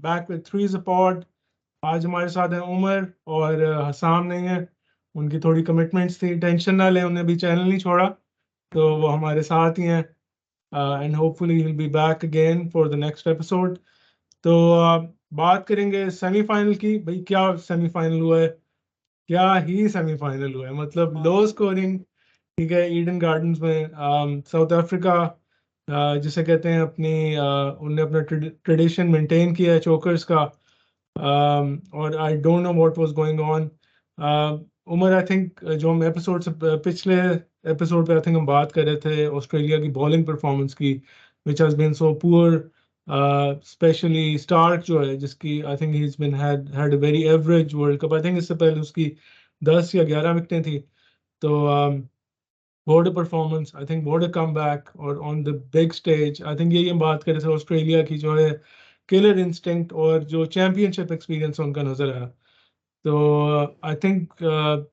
back with Three is a Pod. आज हमारे साथ हैं उमर और हसाम नहीं है, उनकी थोड़ी कमिटमेंट्स थी, टेंशन ना लें, उन्हें भी चैनल नहीं छोड़ा, तो वो हमारे साथ ही हैं and hopefully he will be back again for the next episode. तो बात करेंगे सेमीफाइनल की। भाई क्या सेमीफाइनल हुआ है, क्या ही सेमीफाइनल हुआ है, मतलब लो स्कोरिंग। ठीक है, ईडन गार्डन्स में साउथ अफ्रीका जिसे कहते हैं अपनी उनने अपना ट्रेडिशन मेंटेन किया है चोकर्स का। और I don't know what was going on. Umar, I think जो हम एपिसोड से पिछले एपिसोड पे आई थिंक हम बात कर रहे थे ऑस्ट्रेलिया की बॉलिंग परफॉर्मेंस की, which has been so poor, specially Stark जो है, जिसकी I think he has been had a very average world cup. I think इससे पहले उसकी 10 या 11 विकेटें थी। तो what a performance, I think what a comeback, और on the big stage I think यही हम बात कर रहे थे ऑस्ट्रेलिया की जो है किलर इंस्टिंक्ट और जो चैंपियनशिप एक्सपीरियंस उनका नजर आया। तो आई थिंक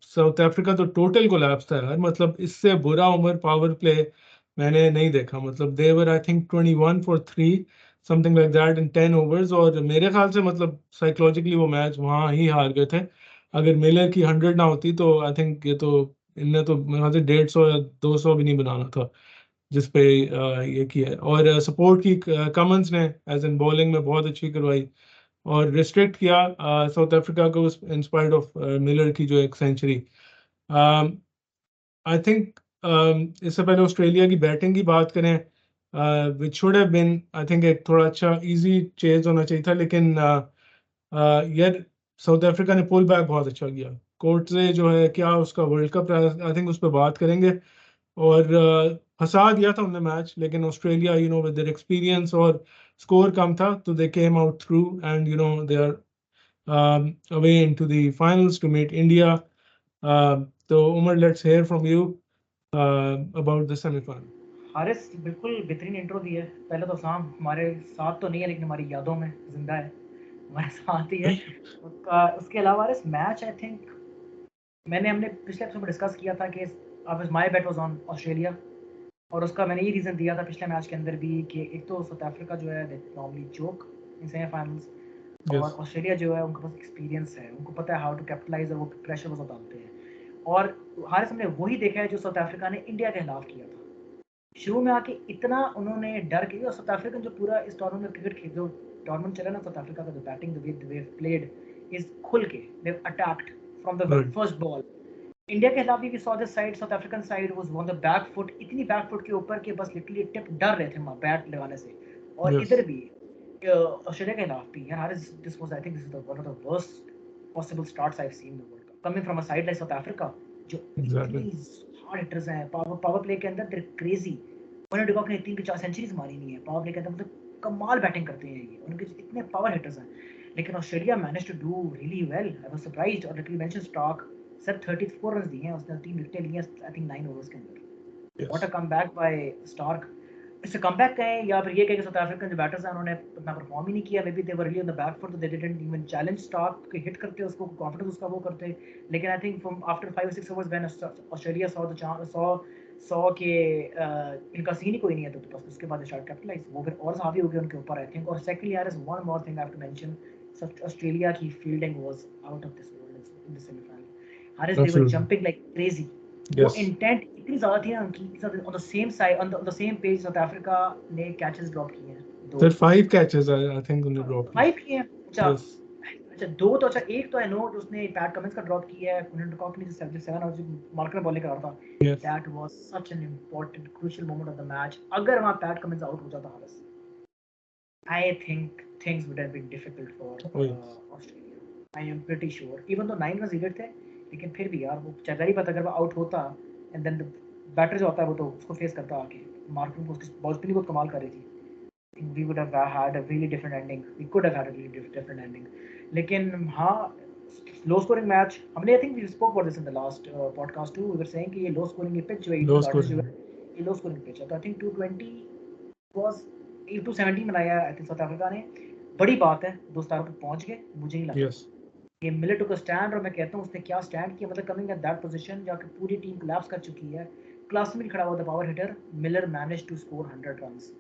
साउथ अफ्रीका तो टोटल कोलैप्स था यार, मतलब इससे बुरा उमर पावर प्ले मैंने नहीं देखा। मतलब they were I think 21 for 3 something like that in 10 overs, और मेरे ख्याल से मतलब साइकोलॉजिकली वो मैच वहाँ ही हार गए थे। अगर मिलर की 100 ना होती तो आई थिंक ये तो इनने तो मेरे ख्याल से 150 या 200 भी नहीं बनाना था जिसपे ये किया है। और सपोर्ट की कमंस ने एज इन बॉलिंग में बहुत अच्छी करवाई और रिस्ट्रिक्ट किया साउथ अफ्रीका को इन स्पाइट ऑफ मिलर की जो एक सेंचुरी। आई थिंक इससे पहले ऑस्ट्रेलिया की बैटिंग की बात करें, which should have been I think एक थोड़ा अच्छा इजी चेज होना चाहिए था, लेकिन यार साउथ अफ्रीका ने पुल बैक बहुत अच्छा किया। कोर्ट से जो है क्या उसका वर्ल्ड कप, आई थिंक उस पर बात करेंगे। और फंसा दिया था उन्होंने मैच, लेकिन Australia you know with their experience और स्कोर कम था तो they came out through and you know they are away into the finals to meet India. So Umar, let's hear from you about the semi-final. Haris बिल्कुल बेहतरीन intro दी है। पहले तो शाम हमारे साथ तो नहीं है लेकिन हमारी यादों में जिंदा है, हमारे साथ ही है उसका। उसके अलावा हारिस मैच आई थिंक हमने पिछले एपिसोड में डिस्कस किया था कि अब my bet was on Australia, और उसका मैंने ये रीज़न दिया था पिछले मैच के अंदर भी कि एक तो साउथ अफ्रीका जो है नॉर्मली चोक इन सेमीफाइनल्स, और Yes. ऑस्ट्रेलिया जो है उनके पास एक्सपीरियंस है, उनको पता है हाउ टू कैपिटलाइज, और वो प्रेशर वो डालते हैं। और हारिस हमने वही देखा है जो साउथ अफ्रीका ने इंडिया के खिलाफ किया था। शुरू में आके इतना उन्होंने डर के, और साउथ अफ्रीकन जो पूरा इस टूर्नामेंट में क्रिकेट खेल जो टूर्नामेंट चला ना, साउथ अफ्रीका का जो batting the way played is खुल के they attacked from the Good. First ball. India के खिलाफ भी saw this side, South African side was on the back foot, इतनी बैक फुट के ऊपर के बस लिटरली टिप डर रहे थे बैट लगाने से। और इधर Yes. भी ऑस्ट्रेलिया के खिलाफ भी यार this was I think this is the one of the worst possible starts I have seen in the world cup coming from a side like south Africa, जो Exactly. इतनी हार्ड हिटर्स हैं। Power play के अंदर दे crazy. उन्होंने de Kock ने 3 4 centuries मारी नहीं है पावर प्ले के अंदर, मतलब कमाल बैटिंग करते हैं ये, उनके इतने पावर हिटर्स हैं। लेकिन Australia managed to do really well, I was surprised. और literally mention Starc sir 34 run दिए हैं उसने, 3 विकेटें ली हैं आई थिंक 9 ओवर्स के अंदर। What a Yes. Comeback by Stark. इसे कमबैक कहें या फिर ये कहें कि साउथ अफ्रीकन जो बैटर्स हैं उन्होंने उतना परफॉर्म ही नहीं किया। Maybe they were really on the back foot, they didn't even challenge Stark के हिट करते उसको, कॉन्फिडेंस उसका वो करते। लेकिन I think from after 5 or 6 overs when Australia saw the chance saw के इनका सीन ही कोई नहीं है, तो बस उसके बाद स्टार्ट कैपिटलाइज वो फिर और हावी हो गए उनके ऊपर आई थिंक। और सेकंडली यार is one more thing I have to mention, Australia की fielding was out of this world in the semifinal. Haris they were Absolutely. Jumping like crazy. वो Yes. इंटेंट इतनी ज़्यादा थी ना उनकी, on the same side on the same page South Africa ने catches drop किए हैं 2। There are 5 catches I think उन्हें drop की. 5 किए हैं। अच्छा Yes. अच्छा 2 तो, अच्छा एक तो आई नो जो उसने पैट कमिंस का ड्रॉप किया है, उन्होंने डॉक ने जो 7 और जो मार्कर बॉलिंग कर रहा था, Yes. That was such an important crucial moment of the match. अगर वहां पैट कमिंस आउट हो जाता Haris, I think things would have been difficult for Oh yes. Australia. I am pretty sure even though 9 run leader थे, लेकिन फिर भी यार वो चल ही पता, अगर वो आउट होता एंड देन बैटर जो होता है वो तो उसको फेस करता आके, मार्किंग को उसकी बॉल भी बहुत कमाल कर रही थी। We would have had a really different ending. We could have had a really different ending. लेकिन हाँ, low scoring match हमने, I think we spoke about this in the last podcast too. We were saying कि ये low scoring ये pitch जो है Low Eden Gardens जो scoring. है ये low scoring pitch है। तो I think 220 was 270 बनाया I think साउथ अफ्रीका ने। बड़ी बात है, 2 स्टार पर पहुंच गए। मुझे नहीं लगता Yes. ये मिलर टू का स्टैंड, और मैं कहता हूँ उसने क्या स्टैंड किया, मतलब कमिंग एट दैट पोजीशन जाके पूरी टीम कोलैप्स कर चुकी है, क्लास में खड़ा हुआ था power hitter Miller manage to score 100 runs.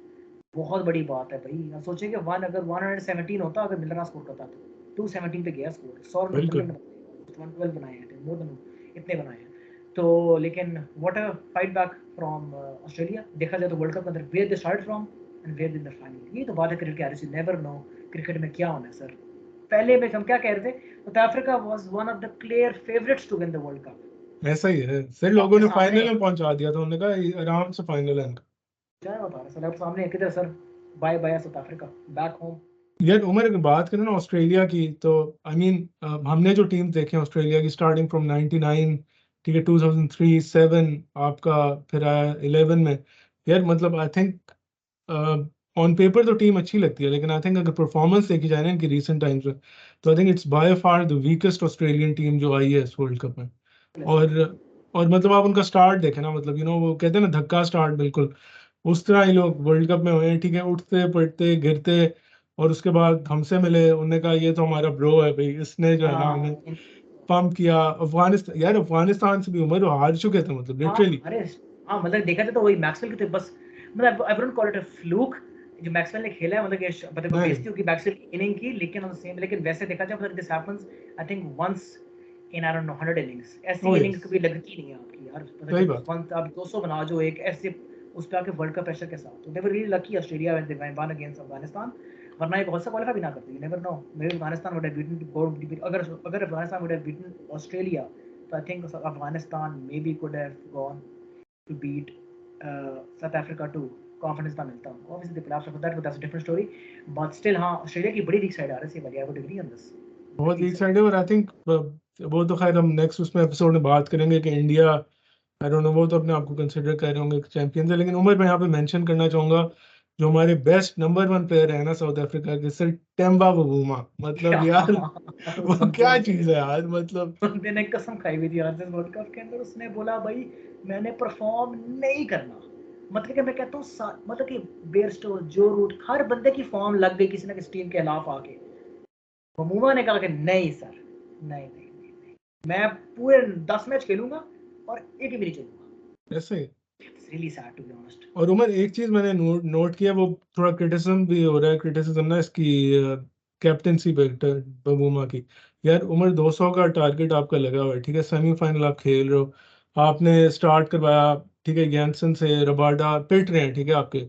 बहुत बड़ी बात है भाई। आप सोचिए कि 1 अगर 117 होता, अगर मिलर ना स्कोर करता तो 217 पे गया स्कोर। 100 रन मिलर बिल्कुल। ने बनाए, 112 बनाए हैं, मोर देन इतने बनाए हैं। तो लेकिन what a fight back from Australia. देखा जाए तो वर्ल्ड कप के अंदर where they start from and where in the final. ये तो बात है क्रिकेट की, आर नेवर नो क्रिकेट में क्या होना है सर। पहले में हम क्या कह रहे थे, South Africa was one of the clear favourites to win the world cup. ऐसा ही है फिर लोगों आपके ने सामने फाइनल में पहुंचा दिया था, उन्होंने कहा "ये आराम से फाइनल है इनका"। क्या बता रहे सर, आपके सामने किधर sir, bye bye South Africa, back home. यार उमर, अगर बात करें ना ऑस्ट्रेलिया की, तो आई मीन हमने जो टीम देखे हैं ऑस्ट्रेलिया की स्टार्टिंग फ्रॉम 99, ठीक है, 2003 7 आपका, फिर आया 11 में। यार मतलब आई थिंक ऑन पेपर तो टीम अच्छी लगती है, लेकिन आई थिंक अगर परफॉर्मेंस देखी जाए ना इनकी रिसेंट टाइम्स में, तो I think it's by far the weakest Australian team जो आई है इस वर्ल्ड कप में। और और मतलब आप उनका स्टार्ट देखें ना, मतलब वो कहते हैं ना धक्का स्टार्ट, बिल्कुल उस तरह ही लोग वर्ल्ड कप में हुए हैं, ठीक है, उठते पड़ते गिरते। और उसके बाद हमसे मिले, उन्होंने कहा ये तो हमारा ब्रो है भाई, इसने जो है ना हमें हाँ पंप किया। अफगानिस्तान, यार अफगानिस्तान से भी उम्र वो हार चुके थे, मतलब हाँ लिटरली। अरे हाँ, मतलब देखा जाए तो वही मैक्सवेल की तो बस, मतलब I wouldn't call it a fluke जो मैक्सवेल ने खेला है, मतलब कि मतलब कोई नहीं, बेइज्जती होगी मैक्सवेल की इनिंग की, लेकिन ऑन सेम, लेकिन वैसे देखा जाए मतलब this happens I think once in I don't know 100 innings. Oh ऐसी इनिंग्स यस, कभी लगती नहीं है आपकी यार, मतलब सही कि बात। वंस आप 200 बना जो एक ऐसे उस पे आके वर्ल्ड कप प्रेशर के साथ, तो they were really lucky Australia when they won against Afghanistan. वरना ये बहुत सा क्वालीफाई भी ना करते, you never know, maybe Afghanistan would have beaten, अगर अगर Afghanistan would have beaten Australia, तो I think Afghanistan maybe could have gone to beat South Africa too. Confidence था मिलता उनको. Obviously they collapsed after that, but that's a different story. But still हाँ, Australia की बड़ी week side आ रही है वाली, I would agree on this. बहुत Very weak weak side side है. है, और आई थिंक वो तो खैर हम नेक्स्ट उसमें एपिसोड में बात करेंगे कि इंडिया, आई डोंट नो, वो तो अपने आप को कंसिडर कर रहे होंगे चैंपियंस है। लेकिन उमर, मैं यहाँ पे मेंशन करना चाहूंगा जो हमारे बेस्ट नंबर 1 प्लेयर है ना साउथ अफ्रीका के, सर टेम्बा बवूमा, मतलब यार उस वो बंदे क्या ने चीज है यार, मतलब बंदे ने कसम खाई हुई थी यार इस वर्ल्ड कप के अंदर। उसने बोला भाई मैंने परफॉर्म नहीं करना। मतलब कि मैं कहता हूँ मतलब कि बेयरस्टो, जो रूट, हर बंदे की फॉर्म लग गई किसी ना किसी टीम के खिलाफ आके। ममूमा ने कहा कि नहीं सर, नहीं नहीं नहीं, नहीं। मैं पूरे 10 मैच खेलूंगा और एक ही भी नहीं चलूंगा। ऐसे ही। It's really sad to be honest. और उमर, एक चीज मैंने नोट किया, वो थोड़ा क्रिटिसिज्म भी हो रहा है, क्रिटिसिज्म ना इसकी कैप्टेंसी पे बबूमा की। यार उमर, 200 का टारगेट आपका लगा हुआ है, ठीक है, सेमीफाइनल आप खेल रहे हो, आपने स्टार्ट करवाया, ठीक है, जैनसन से, रबाडा पिट रहे हैं, ठीक है आपके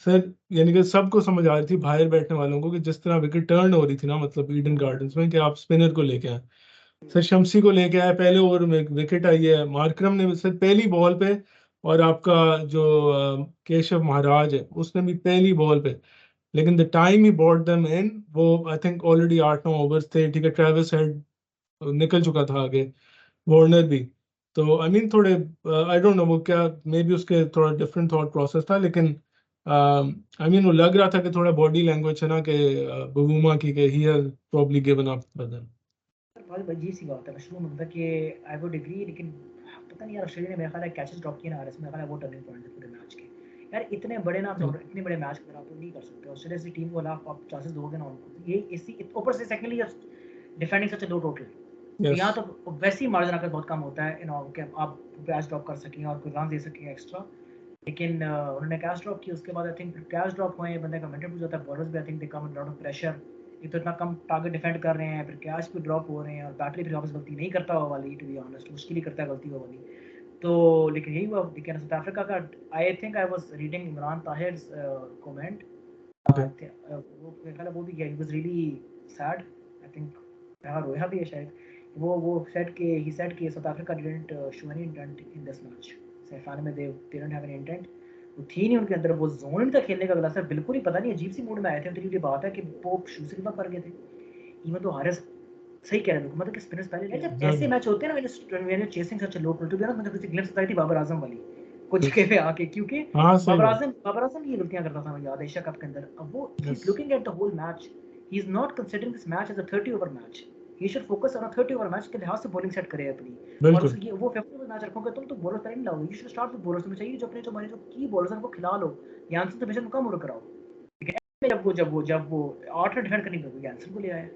सर। यानी कि सबको समझ आ रही थी बाहर बैठने वालों को कि जिस तरह विकेट टर्न हो रही थी ना, मतलब ईडन गार्डन्स में, कि आप स्पिनर को लेके आए। सर शम्सी को लेके आए, पहले ओवर में विकेट आई है, मार्करम ने सर पहली बॉल पे, और आपका जो केशव महाराज है उसने भी पहली बॉल पे। लेकिन the time he bought them in, वो आई थिंक ऑलरेडी 8-9 ओवर्स थे, ठीक है, ट्रेविस हेड निकल चुका था आगे, वार्नर भी। तो आई मीन थोड़े, आई डोंट नो वो क्या, मे बी उसके थोड़ा डिफरेंट थॉट प्रोसेस था, लेकिन आई मीन वो लग रहा था कि थोड़ा बॉडी लैंग्वेज है ना कि बवूमा की, कि he has probably given up बदल। बहुत अजीब सी बात है शुरू में, मतलब कि आई वुड एग्री, लेकिन पता नहीं यार ऑस्ट्रेलिया ने मेरा ख्याल है कैचेस ड्रॉप किए ना आरएस में, मेरा ख्याल है वो टर्निंग पॉइंट है पूरे मैच के। यार इतने बड़े ना तो इतने बड़े मैच के आप नहीं कर सकते ऑस्ट्रेलिया की टीम को, लाफ आप चांसेस दोगे ना उनको, ये इसी ऊपर से सेकंडली डिफेंडिंग सच लो टोटल। तो यस, यहाँ तो वैसे ही मार्जिन आकर बहुत कम होता है इन कि आप कैच ड्रॉप कर सकें और कोई रन दे सकें एक्स्ट्रा। लेकिन उन्होंने कैच ड्रॉप की, उसके बाद आई थिंक कैच ड्रॉप हुए, बंदे का मेंटल पूछ जाता है, बॉलर्स भी I think they come lot of pressure. ये तो इतना कम टारगेट डिफेंड कर रहे हैं, फिर कैच भी ड्रॉप हो रहे हैं, और बैटरी फिर वापस गलती नहीं करता वो वाली, टू बी ऑनेस्ट मुश्किल ही करता है गलती वो वाली। तो लेकिन यही हुआ, लेकिन साउथ अफ्रीका का, I think I was reading Imran Tahir comment, okay, वो मेरे ख्याल है वो भी गया, he was really sad, I think यहाँ रोया भी है शायद। वो सेड के ही सेड कि South Africa didn't show any intent in this match, semifinal में they didn't have any intent. वो थी नहीं उनके अंदर, वो जोन में तक खेलने का गला सर, बिल्कुल ही पता नहीं अजीब सी मूड में आए थे। तो ये बात है कि वो शू से भी कर गए थे। इवन तो हारिस सही कह रहे हैं, मतलब कि स्पिनर्स पहले जब ऐसे एग्जैक्टली, मैच होते हैं ना when you chasing such a low to be honest, मुझे कुछ ग्लिम्स आई थी बाबर आजम वाली कुछ जगह पे आके, क्योंकि हाँ सही बात, बाबर आजम ये गलतियां करता था, मुझे याद है एशिया कप के अंदर। अब वो he yes, is looking at the whole match, he is not considering this match as a 30 over match. He should focus on a 30 over match के लिहाज से बॉलिंग सेट करे अपनी। और बिल्कुल, उसकी वो 50 ओवर मैच रखोगे तुम तो बॉलर पहले नहीं लाओगे, you should start with bowlers में चाहिए जो अपने जो हमारे जो की बॉलर्स हैं उनको खिला लो। यानसन तो बेशक कम ओवर कराओ, लेकिन जब वो 8 रन डिफेंड करने के यानसन को ले आया।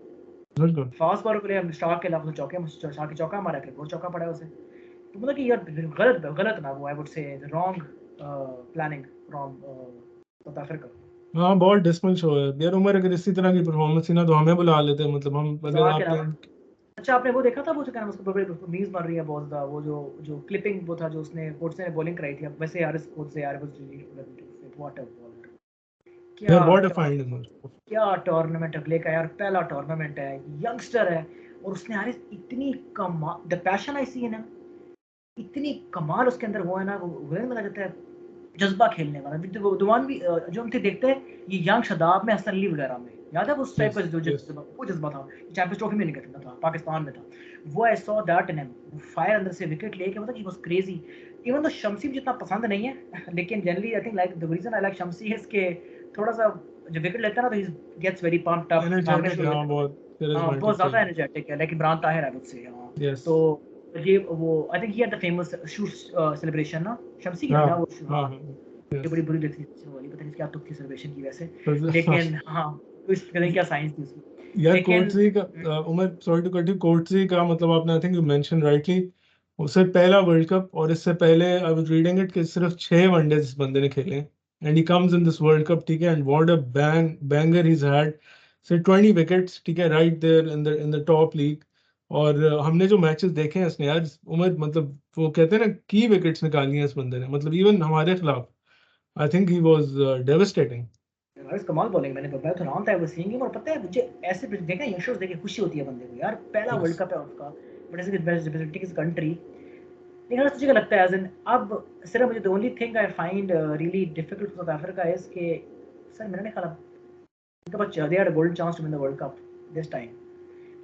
बिल्कुल। फास्ट बॉलर को ले स्टार्क के अलावा चौके, स्टार्क के चौका मारा, फिर और चौका पड़ा उसे। तो मतलब कि यार गलत गलत ना, वो I would say wrong planning from south Africa. हाँ बहुत डिसमल शो है यार उमर, अगर इसी तरह की परफॉर्मेंस थी ना तो हमें बुला लेते, मतलब हम अगर मजाक के आप अलावा अच्छा आपने वो देखा था वो जो क्या नाम उसका बड़े मीम्स बन रही है बहुत ज़्यादा वो जो जो क्लिपिंग वो था जो उसने कोर्ट ने बॉलिंग कराई थी अब वैसे यार इस कोर्ट से यार was really what a bowler क्या यार what a tour find Umar. क्या टूर्नामेंट अगले का यार पहला टूर्नामेंट है यंगस्टर है और उसने यार इतनी कमाल द पैशन आई सी इन इतनी कमाल उसके अंदर वो है ना वो लगा जाता है जज्बा खेलने वाला दुआन भी जो हम थे देखते हैं ये यंग शदाब में हसन अली वगैरह में याद है उस टाइप यस का जो यस वो जज्बा था चैंपियंस ट्रॉफी में नहीं करता था पाकिस्तान में था वो I saw that in him fire अंदर से विकेट लेके मतलब ही वाज क्रेजी इवन तो शमसी मुझे इतना पसंद नहीं है लेकिन generally I think like the reason I like Shamsi is के थोड़ा सा जो विकेट लेता है ना तो he gets very pumped up भागने एनर्जेटिक, शुरू हो हाँ जाता है बहुत हाँ बहुत करिश्मेटिक ज्यादा प्लेयर। एनर्जेटिक है लेकिन इमरान ताहिर है मुझसे हाँ यस। तो ये वो आई think he had the famous shoot celebration ना शमसी की हाँ थी ना वो हाँ हाँ हाँ। ये यस। बड़ी बुरी लगती थी वाली पता नहीं क्या तुक थी सेलिब्रेशन की वैसे लेकिन हाँ तो इस पता नहीं क्या साइंस थी उसकी यार लेकिन कोटली का Umar, sorry to cut you, कोटली का मतलब आपने I think you mention rightly, उससे पहला वर्ल्ड कप और इससे पहले आई वाज रीडिंग इट कि सिर्फ 6 वनडे इस बंदे ने खेले and he comes in this world cup, ठीक है, and what a banger he had, say 20 wickets, ठीक है, right there in the top league. और हमने जो मैचेस देखे हैं इसने यार उमर, मतलब वो कहते हैं ना की विकेट्स निकाली हैं इस बंदे ने, मतलब इवन हमारे खिलाफ आई think he was devastating. Guys कमाल बॉलिंग मैंने बताया तो नाम था वो सीइंग हिम और पता है मुझे ऐसे देखा यंगस्टर्स देख के खुशी होती है बंदे को यार पहला वर्ल्ड यस कप है उसका but is best representing his country लेकिन मुझे क्या लगता है एज एन अब सिर्फ मुझे the only thing I find really difficult South Africa is के सर मैंने नहीं कहा उनके पास they had a golden chance to win the world cup this time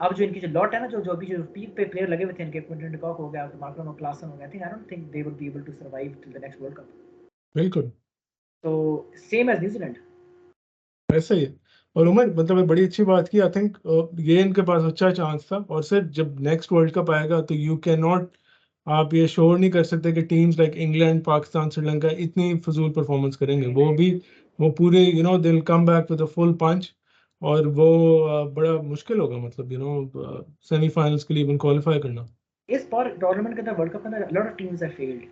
अब जो इनकी जो लॉट है ना जो जो अभी जो पीक पे प्लेयर लगे हुए थे इनके क्विंटन डिकॉक हो गया मार्करम और क्लासन हो गया I don't think they would be able to survive till the next world cup बिल्कुल तो सेम एज न्यूजीलैंड ऐसा ही है। और उमर, मतलब ये बड़ी अच्छी बात की, आई थिंक ये इनके पास अच्छा चांस था, और सिर्फ जब नेक्स्ट वर्ल्ड कप आएगा तो यू कैन नॉट, आप ये श्योर नहीं कर सकते कि teams like England, Pakistan, Sri Lanka इतनी फजूल परफॉर्मेंस करेंगे, नहीं वो नहीं भी वो पूरे they will come back with a full punch. और वो बड़ा मुश्किल होगा, मतलब सेमीफाइनल्स के लिए इवन क्वालिफाई करना। इस बार टूर्नामेंट के अंदर वर्ल्ड कप के अंदर lot of teams have failed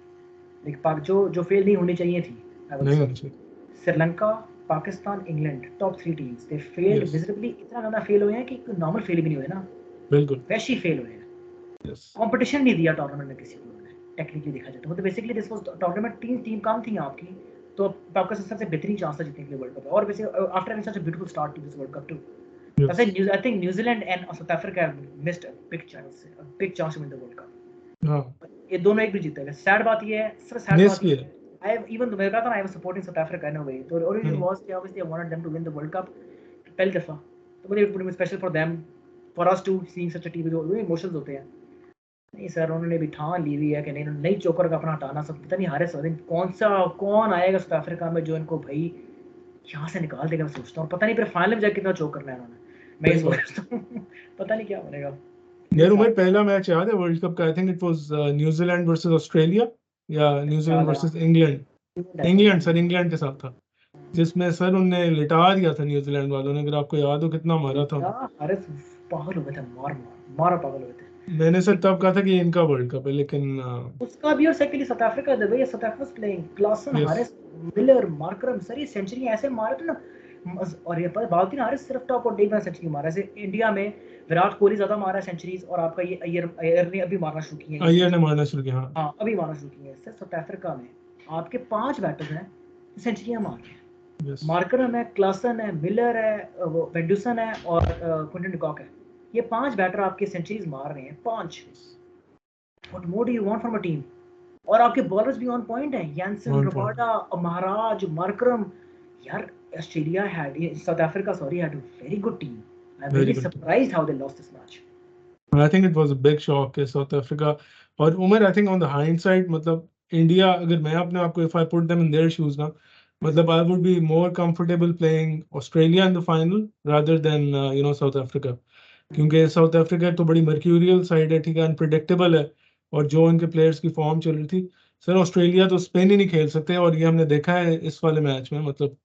like पाक जो जो फेल नहीं होनी चाहिए थी आई वुड नहीं से होना चाहिए। Sri Lanka Pakistan England top 3 teams they failed yes. Visibly इतना ज्यादा फेल हुए हैं कि नॉर्मल फेल भी नहीं हुए ना बिल्कुल। वैसे ही फेल हुए हैं यस। कंपटीशन नहीं दिया टूर्नामेंट में किसी को उन्होंने टेक्निकली देखा जाए तो मतलब बेसिकली दिस वाज टूर्नामेंट तीन टीम कम थी आपकी तो आपका सबसे बेहतरीन चांस था जीतने के लिए वर्ल्ड कप और वैसे after having such a beautiful start to this world Cup to yes. वैसे news I think New Zealand and South Africa missed a big chance to win the world Cup हाँ। ये दोनों एक भी जीते हुए सैड बात ये है सबसे सैड मिस बात ये किया। है आई इवन तो मैं कहा था ना I was supporting South Africa in a way तो ओरिजिन हम्म। वाज कि obviously I wanted them to win the world cup पहली दफा तो मुझे it special for them for us to seeing such a team जो emotions होते हैं नहीं सर उन्होंने भी ठान ली हुई है कि नहीं नई चोकर का अपना हटाना सब पता नहीं हारे दिन कौन आएगा साउथ अफ्रीका में जो इनको भाई यहाँ से निकाल देगा मैं सोचता हूँ पता नहीं फिर फाइनल में जाके कितना चोक करना है उन्होंने मैं ये सही बात। सोचता हूँ पता नहीं क्या बनेगा यार इस उमेर, पहला मैच याद है वर्ल्ड कप का? I think it was New Zealand versus Australia, या न्यूजीलैंड ख्याल है versus England. England England sir, England के साथ था, जिसमें सर उनने लिटा दिया था न्यूजीलैंड वालों ने, अगर आपको याद हो कितना मारा था। अरे पागल हो गए थे मार पागल हो गए थे मैंने सर तब लेकिन कहा था कि ये इनका वर्ल्ड कप है, लेकिन उसका भी और secondly south Africa the way south Africa playing Klaasen yes. Haris Miller Markram sir ये सेंचुरी ऐसे मारे थे ना और ये पर बाल्टी हारिस सिर्फ टॉप और डेढ़ सेंचुरी मारा है इंडिया में विराट कोहली ज्यादा मारा है सेंचुरीज और आपका ये अय्यर ने अभी मारना शुरू की है ये अय्यर ने सेंचुरी मारना शुरू किया, हाँ। हाँ अभी मारना शुरू की है सर साउथ अफ्रीका में आपके 5 बैटर्स हैं सेंचुरियां मार रहे हैं यस। मार्करम है क्लासन है मिलर है वो वेंडुसन है और क्विंटन डिकॉक है ये 5 बैटर आपके सेंचुरीज मार रहे हैं 5 what more do you want from a team और आपके बॉलर्स भी ऑन पॉइंट हैं Jansen one point. Rabada Maharaj Markram यार Australia had South Africa sorry had a very good team I am very really good. Surprised how they lost this match I think it was a big shock के South Africa. और Umar, I think on the hindsight, मतलब India, अगर मैं अपने आप को, if I put them in their shoes ना, मतलब I would be more comfortable playing Australia in the final rather than south Africa. क्योंकि साउथ अफ्रीका तो बड़ी मर्क्यूरियल साइड है, ठीक है, अनप्रिडिक्टेबल है, और जो इनके प्लेयर्स की फॉर्म चल रही थी, सर ऑस्ट्रेलिया तो स्पिन ही नहीं खेल सकते, और ये हमने देखा है इस वाले मैच में, मतलब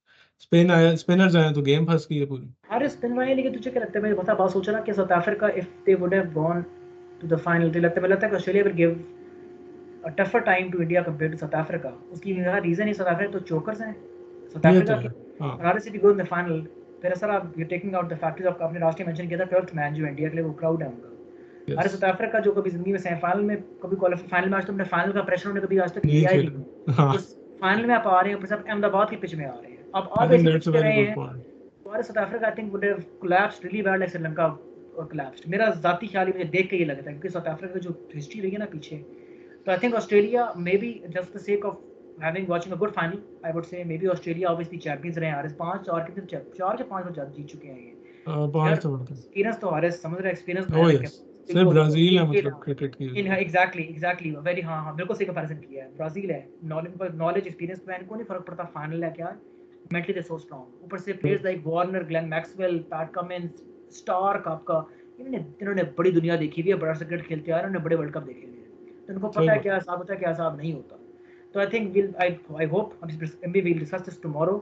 स्पिनर्स आए तो गेम फंस गई है पूरी। अरे स्पिन वाले लेकिन तुझे क्या लगता है मैं बता बात सोच रहा कि South Africa if they would have gone to the final तो लगता है कि Australia will give a tougher time to India compare to South Africa उसकी रीजन ही साउथ अफ्रीका तो चोकर्स हैं साउथ ये अफ्रीका तो की है, हाँ, R C B go in the final, फिर सर आप you taking out the factors of आपने लास्ट टाइम मेंशन किया था 12th मैन जो इंडिया के लिए वो क्राउड है उनका। अरे यस, साउथ अफ्रीका जो कभी जिंदगी में सेमीफाइनल में कभी क्वालिफाई फाइनल में आज तुमने फाइनल का प्रेशर उन्होंने कभी आज तक नहीं लिया ही नहीं, खेला, हाँ, तो फाइनल में आप आ रहे हैं, ऊपर से आप अहमदाबाद की पिच में आ रहे हैं, अब आई आप थिंक ऐसी पिच दैट्स अ पे वेरी रहे गुड हैं, पॉइंट। तो south Africa I think would have collapsed really bad like Sri Lanka collapsed. मेरा जाती ख्याल ही मुझे देख के ये लगा था, क्योंकि साउथ अफ्रीका की जो हिस्ट्री रही है ना पीछे, तो I think Australia may be just the sake of having watching a good final, I would say maybe Australia obviously champions रहे हैं हारिस, 5 और कितने 4 के 5 बार जीत चुके हैं ये पाँच यार। तो बढ़ते, एक्सपीरियंस तो हारिस समझ रहे, एक्सपीरियंस तो है ओ ना यस, इनके, सिर्फ इनको ब्राजील है ये मतलब क्रिकेट की इन एग्जैक्टली एग्जैक्टली वेरी, हाँ हाँ बिल्कुल सही कंपैरिजन किया है, ब्राजील है, नॉलेज एक्सपीरियंस पे इनको नहीं फर्क पड़ता फाइनल है क्या, मेंटली दे सो स्ट्रांग, ऊपर से players like Warner, Glenn Maxwell, Pat Cummins, Stark, आपका इन्होंने बड़ी दुनिया देखी हुई है, बड़ा क्रिकेट खेलते आ रहे हैं, उन्होंने बड़े वर्ल्ड कप देखे हुए हैं, तो इनको सही पता है बात क्या हिसाब होता है क्या हिसाब नहीं होता। So I think I hope maybe we'll discuss this tomorrow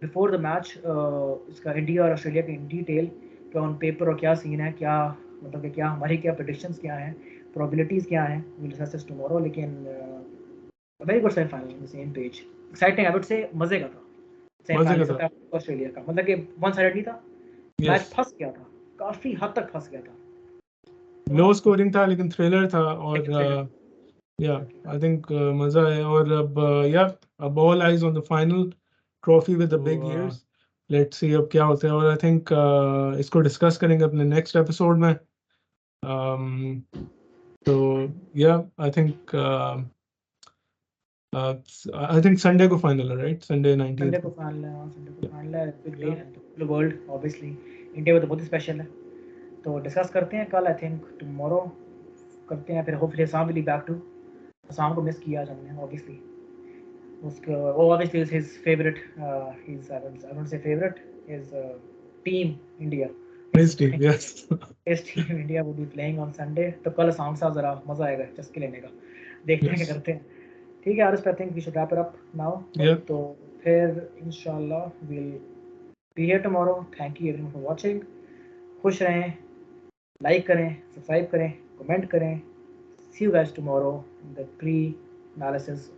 before the match, इसका इंडिया और ऑस्ट्रेलिया के इन डिटेल, क्या ऑन पेपर और क्या सीन है, क्या मतलब कि क्या हमारी क्या प्रेडिक्शंस क्या हैं, प्रोबेबिलिटीज़ क्या हैं, we'll discuss this tomorrow। लेकिन very good semifinal, the same page, exciting, I would say मजे का था मजे सेमीफाइनल का साउथ था, अफ्रीका ऑस्ट्रेलिया का, मतलब कि वन साइडेड नहीं था, यस, मैच फंस गया था, काफ़ी हद तक फंस गया था, तो लो स्कोरिंग था लेकिन थ्रिलर था, एक और थ्रिलर या एग्जैक्टली। आई थिंक मजा है, और अब या अब all eyes on the final trophy with the तो बिग ईयर्स, लेट्स सी अब क्या होता है, और आई थिंक इसको डिस्कस करेंगे अपने नेक्स्ट एपिसोड में। um, तो या आई थिंक संडे को फाइनल है, राइट, संडे 19th संडे को को, फाइनल है, हाँ संडे को फाइनल है, बिग डे या है तो पूरे वर्ल्ड ऑब्वियसली, इंडिया में तो बहुत ही स्पेशल है, तो डिस्कस करते हैं कल, आई थिंक टुमारो करते हैं, फिर होपफुली शाम विल बी बैक टू, शाम को मिस किया आज हमने ऑब्वियसली, उसका वो obviously is his favourite, his I don't say favourite, his team India is his team, playing, yes, his team India would be playing on Sunday, तो कल शाम से जरा मजा आएगा चस्के लेने का, देखते हैं यस, क्या करते हैं। ठीक है Aris, I think we should wrap it up now, या तो फिर इंशाल्लाह will be here tomorrow, thank you everyone for watching, खुश रहें, लाइक करें, सब्सक्राइब करें, कमेंट करें, see you guys tomorrow the pre analysis